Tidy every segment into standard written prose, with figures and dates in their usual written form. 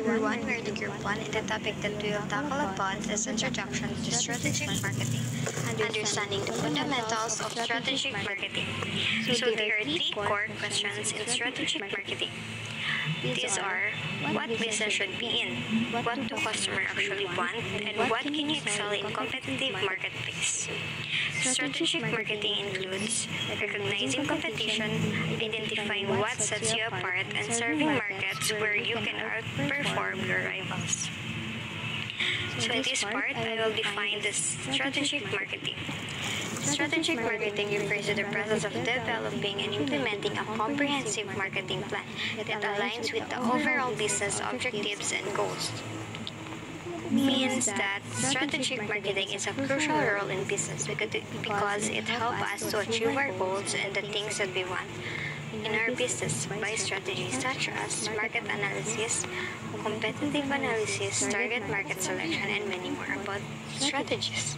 everyone, we're the Group 1 and the topic that we will tackle about is Introduction to Strategic Marketing, understanding the fundamentals of strategic marketing. So there are three core questions in strategic marketing. These are, what business should be in, what do customers actually want, and what can you excel in competitive marketplace. Strategic marketing includes recognizing competition, identifying what sets you apart, and serving markets where you can outperform your rivals. So in this part, I will define the strategic marketing. Strategic marketing refers to the process of developing and implementing a comprehensive marketing plan that aligns with the overall business objectives and goals. Means that strategic marketing is a crucial role in business because it helps us to achieve our goals and the things that we want in our business by strategies such as market analysis, competitive analysis, target market selection, and many more about strategies.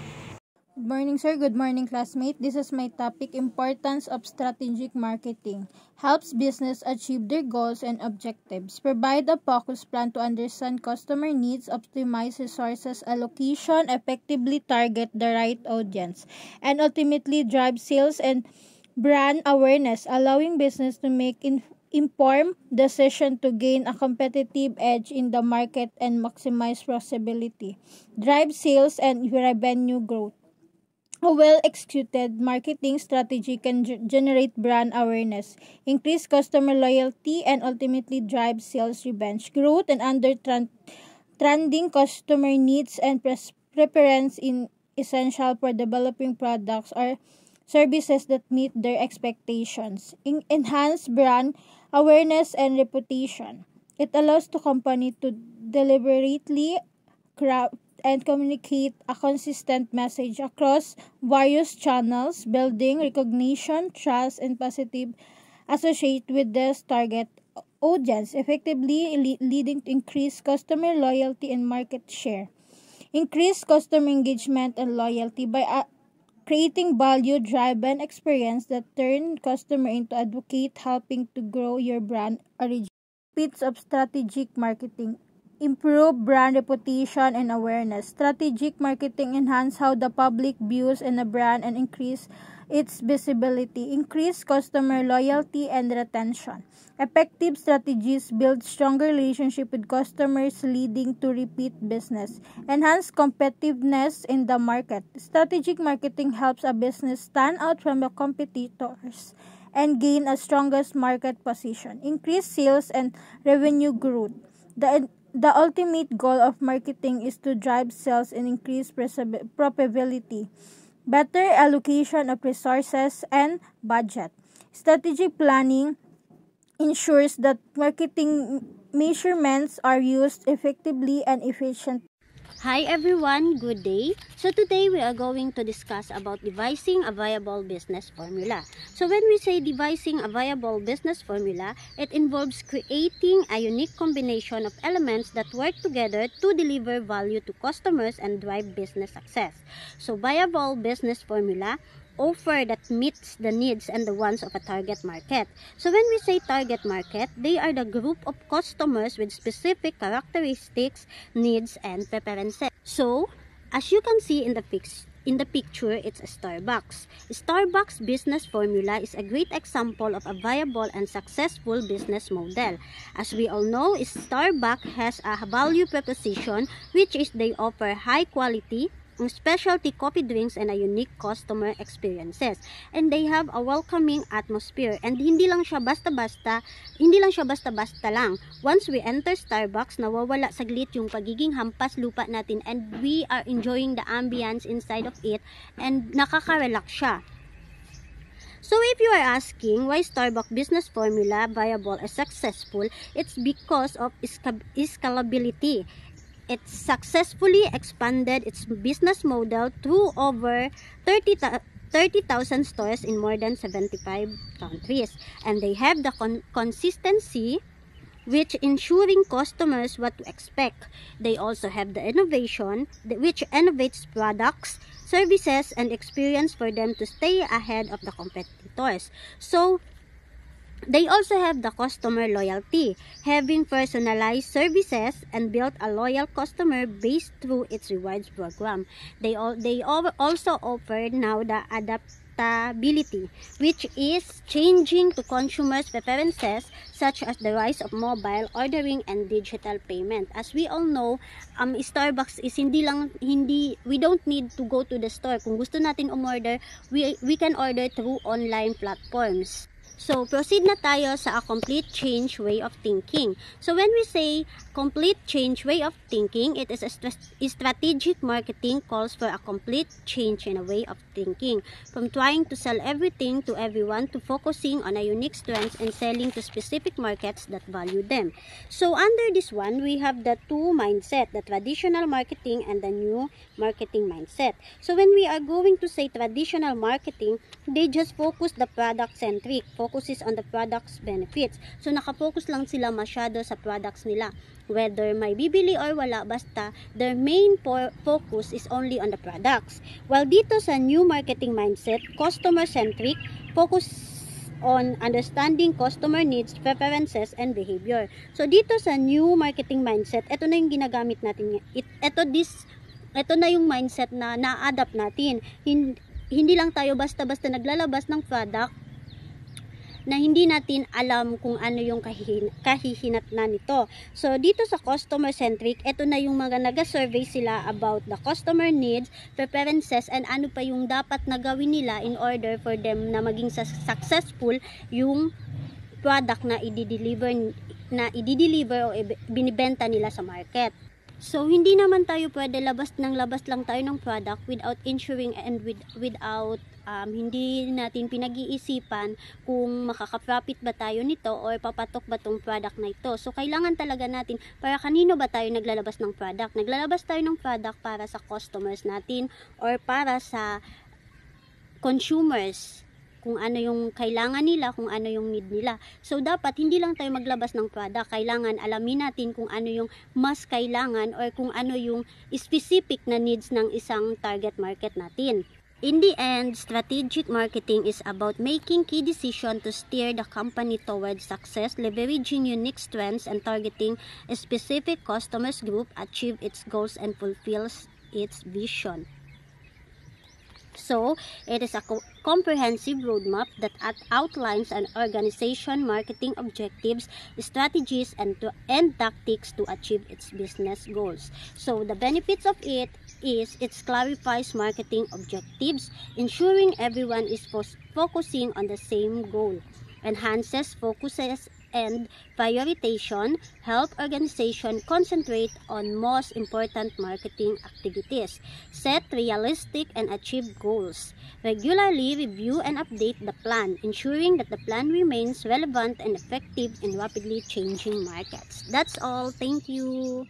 Good morning, sir. Good morning, classmate. This is my topic, Importance of Strategic Marketing. Helps business achieve their goals and objectives. Provide a focused plan to understand customer needs, optimize resources allocation, effectively target the right audience, and ultimately drive sales and brand awareness, allowing business to make informed decision to gain a competitive edge in the market and maximize profitability. Drive sales and revenue growth. A well-executed marketing strategy can generate brand awareness, increase customer loyalty, and ultimately drive sales revenge growth and trending customer needs and preference in essential for developing products or services that meet their expectations. Enhance brand awareness and reputation. It allows the company to deliberately craft and communicate a consistent message across various channels, building recognition, trust, and positive associate with this target audience, effectively leading to increased customer loyalty and market share. Increase customer engagement and loyalty by creating value-driven experience that turn customer into advocate, helping to grow your brand origin. Benefits of strategic marketing. Improve brand reputation and awareness. Strategic marketing enhance how the public views in a brand and increase its visibility. Increase customer loyalty and retention. Effective strategies build stronger relationship with customers, leading to repeat business. Enhance competitiveness in the market. Strategic marketing helps a business stand out from the competitors and gain a strongest market position. Increase sales and revenue growth. The ultimate goal of marketing is to drive sales and increase profitability, better allocation of resources and budget. Strategic planning ensures that marketing measurements are used effectively and efficiently. Hi everyone, good day. So today we are going to discuss about devising a viable business formula. So when we say devising a viable business formula, it involves creating a unique combination of elements that work together to deliver value to customers and drive business success. So viable business formula offer that meets the needs and the wants of a target market. So when we say target market, they are the group of customers with specific characteristics, needs, and preferences. So as you can see in the picture, it's a Starbucks. Starbucks business formula is a great example of a viable and successful business model. As we all know, Starbucks has a value proposition, which is they offer high quality specialty coffee drinks and a unique customer experiences, and they have a welcoming atmosphere, and hindi lang siya basta-basta lang. Once we enter Starbucks, nawawala saglit yung pagiging hampas lupa natin, and we are enjoying the ambience inside of it, and nakaka-relax siya. So if you are asking why Starbucks business formula viable and successful, it's because of scalability. It successfully expanded its business model to over 30,000 stores in more than 75 countries. And they have the consistency, which ensuring customers what to expect. They also have the innovation, which innovates products, services, and experience for them to stay ahead of the competitors. So They also have the customer loyalty, having personalized services and built a loyal customer base through its rewards program. They also offer now the adaptability, which is changing to consumers' preferences, such as the rise of mobile ordering and digital payment. As we all know, Starbucks is we don't need to go to the store. Kung gusto natin umorder, we can order through online platforms. So, proceed na tayo sa a complete change way of thinking. So, when we say complete change way of thinking, it is a strategic marketing calls for a complete change in a way of thinking. From trying to sell everything to everyone to focusing on a unique strengths and selling to specific markets that value them. So, under this one, we have the two mindset, the traditional marketing and the new marketing mindset. So, when we are going to say traditional marketing, they just focus the product-centric, focuses on the product's benefits. So, nakafocus lang sila masyado sa products nila. Whether may bibili or wala, basta their main focus is only on the products. While dito sa new marketing mindset, customer-centric, focus on understanding customer needs, preferences, and behavior. So, dito sa new marketing mindset, ito na yung ginagamit natin. Ito na yung mindset na na-adapt natin. Hindi lang tayo basta-basta naglalabas ng product na hindi natin alam kung ano yung kahihinatnan nito. So, dito sa customer-centric, ito na yung mga nag-survey sila about the customer needs, preferences, and ano pa yung dapat na gawin nila in order for them na maging successful yung product na i-deliver o binibenta nila sa market. So, hindi naman tayo pwede labas lang tayo ng product without ensuring and without hindi natin pinag-iisipan kung makaka-profit ba tayo nito or papatok ba tong product na ito. So, kailangan talaga natin para kanino ba tayo naglalabas ng product? Naglalabas tayo ng product para sa customers natin or para sa consumers, kung ano yung kailangan nila, kung ano yung need nila. So, dapat hindi lang tayo maglabas ng product. Kailangan alamin natin kung ano yung mas kailangan or kung ano yung specific na needs ng isang target market natin. In the end, strategic marketing is about making key decisions to steer the company towards success, leveraging unique strengths and targeting a specific customers group, achieve its goals and fulfills its vision. So, it is a comprehensive roadmap that outlines an organization marketing objectives, strategies, and tactics to achieve its business goals. So, the benefits of it is it clarifies marketing objectives, ensuring everyone is focusing on the same goal, enhances focuses and prioritization, help organization concentrate on most important marketing activities, set realistic and achieve goals, regularly review and update the plan, ensuring that the plan remains relevant and effective in rapidly changing markets. That's all. Thank you.